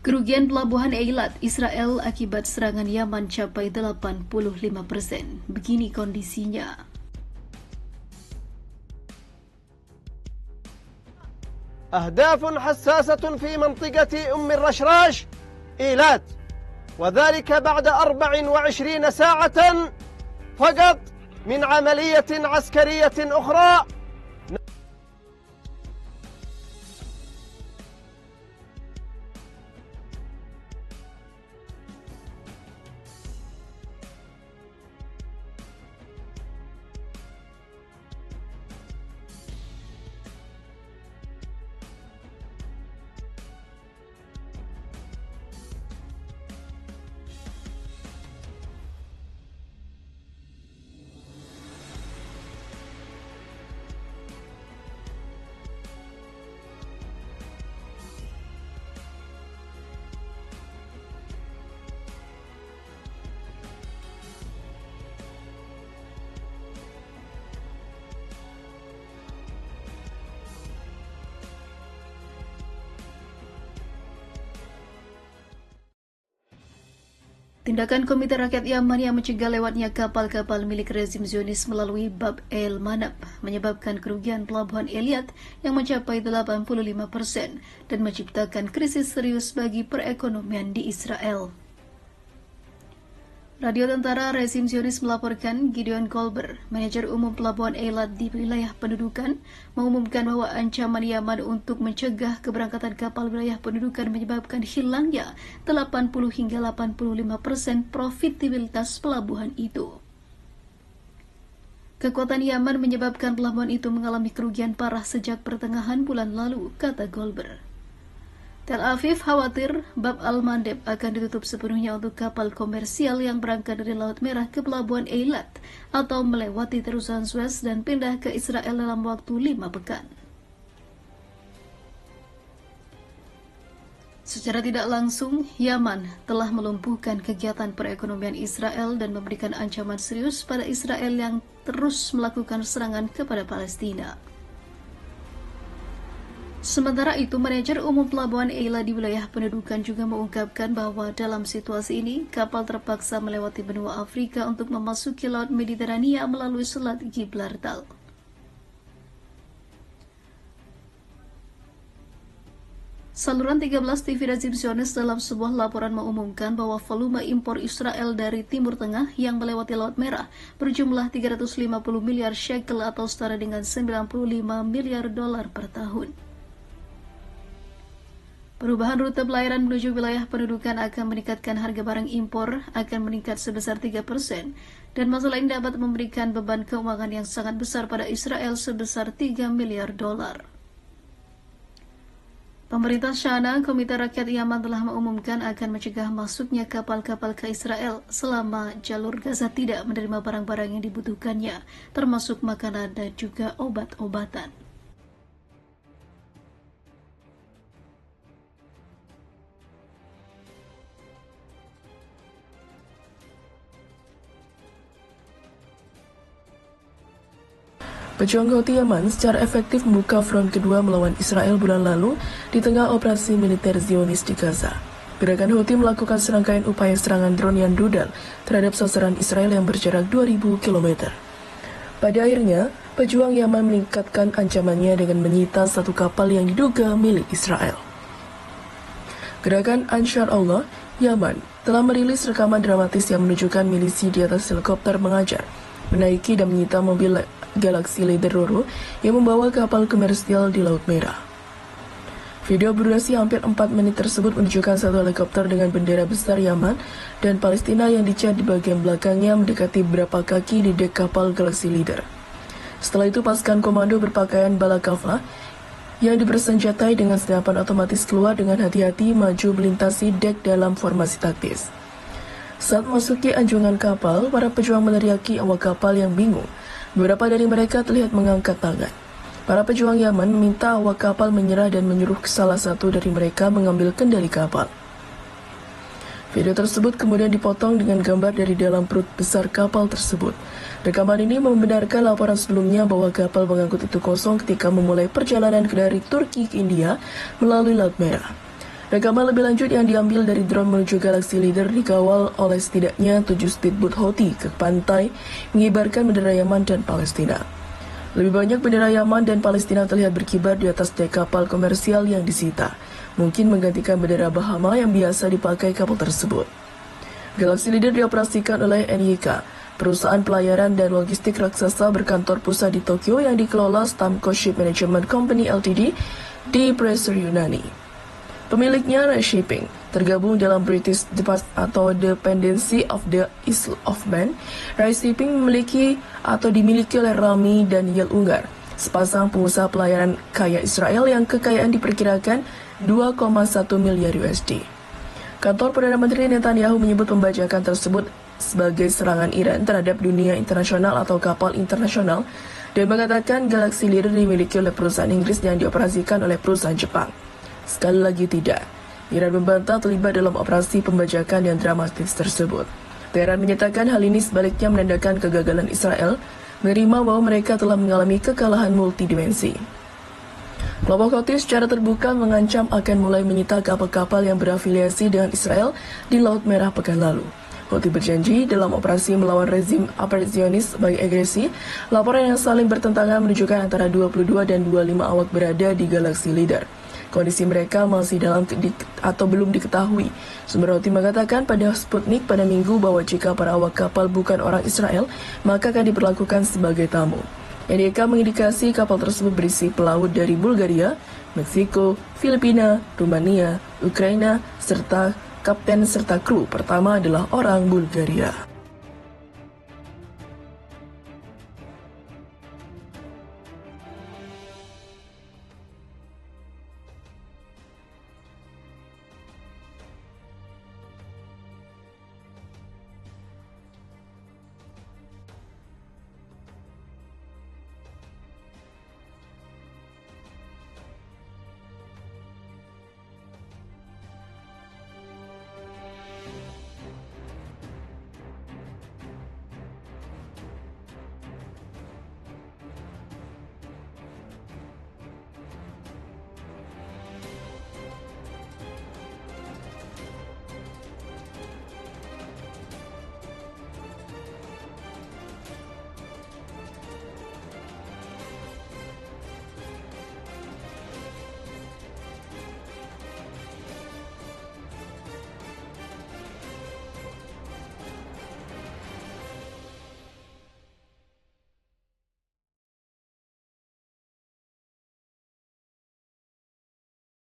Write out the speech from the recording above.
Kerugian pelabuhan Eilat, Israel akibat serangan Yaman capai 85%. Begini kondisinya. أهداف حساسة في منطقة أم الرشراش إيلات، وذلك بعد 24 ساعة فقط من عملية عسكرية أخرى. Tindakan Komite Rakyat Yaman yang mencegah lewatnya kapal-kapal milik rezim Zionis melalui Bab el Manab menyebabkan kerugian pelabuhan Eilat yang mencapai 85% dan menciptakan krisis serius bagi perekonomian di Israel. Radio Tentara Rezim Zionis melaporkan Gideon Kolber, manajer umum pelabuhan Eilat di wilayah pendudukan, mengumumkan bahwa ancaman Yaman untuk mencegah keberangkatan kapal wilayah pendudukan menyebabkan hilangnya 80 hingga 85% profitabilitas pelabuhan itu. Kekuatan Yaman menyebabkan pelabuhan itu mengalami kerugian parah sejak pertengahan bulan lalu, kata Kolber. Tel Aviv khawatir Bab al-Mandeb akan ditutup sepenuhnya untuk kapal komersial yang berangkat dari Laut Merah ke pelabuhan Eilat atau melewati terusan Suez dan pindah ke Israel dalam waktu 5 pekan. Secara tidak langsung, Yaman telah melumpuhkan kegiatan perekonomian Israel dan memberikan ancaman serius pada Israel yang terus melakukan serangan kepada Palestina. Sementara itu, manajer umum pelabuhan Eilat di wilayah pendudukan juga mengungkapkan bahwa dalam situasi ini, kapal terpaksa melewati benua Afrika untuk memasuki Laut Mediterania melalui Selat Gibraltar. Saluran 13 TV rezim Zionis dalam sebuah laporan mengumumkan bahwa volume impor Israel dari Timur Tengah yang melewati Laut Merah berjumlah 350 miliar shekel atau setara dengan 95 miliar dolar per tahun. Perubahan rute pelayaran menuju wilayah pendudukan akan meningkatkan harga barang impor akan meningkat sebesar 3% dan masalah ini dapat memberikan beban keuangan yang sangat besar pada Israel sebesar 3 miliar dolar. Pemerintah Shana, Komite Rakyat Yaman telah mengumumkan akan mencegah masuknya kapal-kapal ke Israel selama jalur Gaza tidak menerima barang-barang yang dibutuhkannya, termasuk makanan dan juga obat-obatan. Pejuang Houthi Yaman secara efektif membuka front kedua melawan Israel bulan lalu di tengah operasi militer Zionis di Gaza. Gerakan Houthi melakukan serangkaian upaya serangan drone yang rudal terhadap sasaran Israel yang berjarak 2.000 km. Pada akhirnya, pejuang Yaman meningkatkan ancamannya dengan menyita satu kapal yang diduga milik Israel. Gerakan Ansar Allah, Yaman, telah merilis rekaman dramatis yang menunjukkan milisi di atas helikopter mengajar, menaiki dan menyita mobil Galaxy Leader Roro yang membawa kapal komersial di Laut Merah. Video berdurasi hampir 4 menit tersebut menunjukkan satu helikopter dengan bendera besar Yaman dan Palestina yang dicat di bagian belakangnya mendekati beberapa kaki di dek kapal Galaxy Leader. Setelah itu pasukan komando berpakaian balaclava yang dipersenjatai dengan senapan otomatis keluar dengan hati-hati maju melintasi dek dalam formasi taktis. Saat memasuki anjungan kapal, para pejuang meneriaki awak kapal yang bingung. Beberapa dari mereka terlihat mengangkat tangan. Para pejuang Yaman meminta awak kapal menyerah dan menyuruh salah satu dari mereka mengambil kendali kapal. Video tersebut kemudian dipotong dengan gambar dari dalam perut besar kapal tersebut. Rekaman ini membenarkan laporan sebelumnya bahwa kapal pengangkut itu kosong ketika memulai perjalanan dari Turki ke India melalui Laut Merah. Rekaman lebih lanjut yang diambil dari drone menuju Galaxy Leader dikawal oleh setidaknya 7 speedboat Houthi ke pantai mengibarkan bendera Yaman dan Palestina. Lebih banyak bendera Yaman dan Palestina terlihat berkibar di atas dek kapal komersial yang disita, mungkin menggantikan bendera Bahama yang biasa dipakai kapal tersebut. Galaxy Leader dioperasikan oleh NYK, perusahaan pelayaran dan logistik raksasa berkantor pusat di Tokyo yang dikelola Stamco Ship Management Company Ltd di Brescia, Yunani. Pemiliknya Rai Shipping, tergabung dalam British Dependency of the Isle of Man. Rai Shipping dimiliki oleh Rami Daniel Unggar, sepasang pengusaha pelayaran kaya Israel yang kekayaan diperkirakan 2,1 miliar USD. Kantor Perdana Menteri Netanyahu menyebut pembajakan tersebut sebagai serangan Iran terhadap dunia internasional atau kapal internasional dan mengatakan Galaxy Leader dimiliki oleh perusahaan Inggris yang dioperasikan oleh perusahaan Jepang. Sekali lagi tidak. Iran membantah terlibat dalam operasi pembajakan yang dramatis tersebut. Teheran menyatakan hal ini sebaliknya menandakan kegagalan Israel menerima bahwa mereka telah mengalami kekalahan multidimensi. Kelompok Houthi secara terbuka mengancam akan mulai menyita kapal-kapal yang berafiliasi dengan Israel di Laut Merah pekan lalu. Houthi berjanji dalam operasi melawan rezim apartheid Zionis sebagai agresi. Laporan yang saling bertentangan menunjukkan antara 22 dan 25 awak berada di Galaxy Leader. Kondisi mereka masih atau belum diketahui. Sumber Houthi mengatakan pada Sputnik pada Minggu bahwa jika para awak kapal bukan orang Israel, maka akan diperlakukan sebagai tamu. NYK mengindikasi kapal tersebut berisi pelaut dari Bulgaria, Meksiko, Filipina, Rumania, Ukraina, serta kapten serta kru pertama adalah orang Bulgaria.